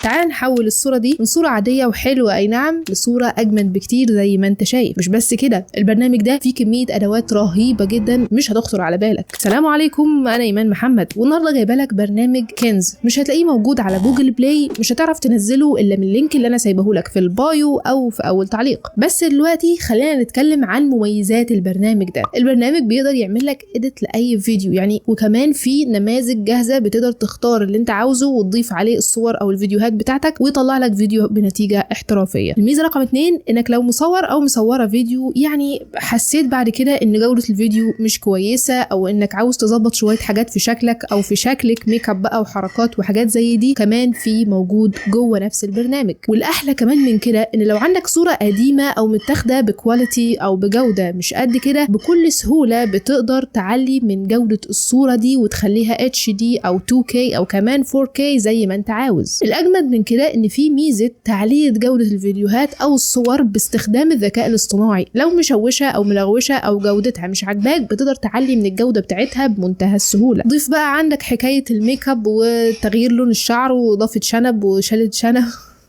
تعال نحول الصورة دي من صورة عادية وحلوة اي نعم لصورة اجمد بكتير زي ما انت شايف. مش بس كده، البرنامج ده فيه كمية ادوات رهيبة جدا مش هتخطر على بالك. السلام عليكم، انا ايمان محمد، والنهارده جايبه لك برنامج كنز. مش هتلاقيه موجود على جوجل بلاي، مش هتعرف تنزله الا من اللينك اللي انا سايبه لك في البايو او في اول تعليق. بس دلوقتي خلينا نتكلم عن مميزات البرنامج ده. البرنامج بيقدر يعمل لك اديت لاي فيديو يعني، وكمان في نماذج جاهزه بتقدر تختار اللي انت عاوزه وتضيف عليه الصور او الفيديوهات بتاعتك ويطلع لك فيديو بنتيجه احترافيه. الميزه رقم 2 انك لو مصور او مصوره فيديو يعني حسيت بعد كده ان جوده الفيديو مش كويسه، او انك عاوز تظبط شويه حاجات في شكلك او في شكلك، ميك اب بقى وحركات وحاجات زي دي، كمان في موجود جوه نفس البرنامج. والاحلى كمان من كده ان لو عندك صوره قديمه او متاخده بكواليتي او بجوده مش قد كده، بكل سهوله بتقدر تعلي من جوده الصوره دي وتخليها HD او 2K او كمان 4K زي ما انت عاوز. الاجمد من كده ان في ميزه تعليه جوده الفيديوهات او الصور باستخدام الذكاء الاصطناعي. لو مشوشه او ملغوشه او جودتها مش عاجباك بتقدر تعلي من الجوده بتاعتها بمنتهى السهوله. ضيف بقى عندك حكايه الميك اب وتغيير لون الشعر واضافه شنب وشلة شنب.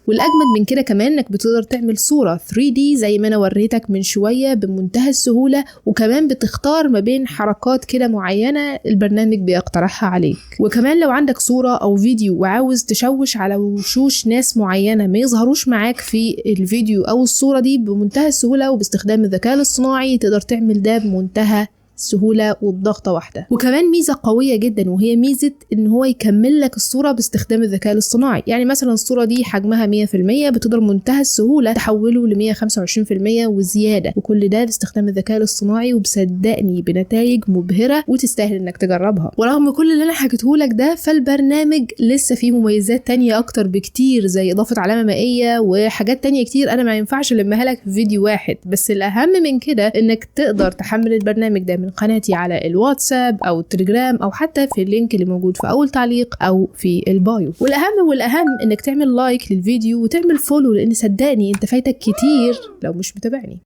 والاجمد من كده كمان انك بتقدر تعمل صوره 3D زي ما انا وريتك من شويه بمنتهى السهوله، وكمان بتختار ما بين حركات كده معينه البرنامج بيقترحها عليك. وكمان لو عندك صوره او فيديو وعاوز تشوش على وشوش ناس معينه ما يظهروش معاك في الفيديو او الصوره دي، بمنتهى السهوله وباستخدام الذكاء الاصطناعي تقدر تعمل ده بمنتهى السهولة وبضغطة واحدة. وكمان ميزة قوية جدا وهي ميزة ان هو يكمل لك الصورة باستخدام الذكاء الاصطناعي. يعني مثلا الصورة دي حجمها 100%، بتقدر منتهى السهولة تحوله ل 125% وزيادة، وكل ده باستخدام الذكاء الاصطناعي، وبصدقني بنتائج مبهرة وتستاهل انك تجربها. ورغم كل اللي انا حكيته لك ده، فالبرنامج لسه فيه مميزات تانية اكتر بكتير زي اضافة علامة مائية وحاجات تانية كتير انا ما ينفعش المها لك في فيديو واحد. بس الاهم من كده انك تقدر تحمل البرنامج ده من قناتي على الواتساب او التليجرام او حتى في اللينك اللي موجود في اول تعليق او في البايو. والاهم انك تعمل لايك للفيديو وتعمل فولو، لان صدقني انت فايتك كتير لو مش متابعني.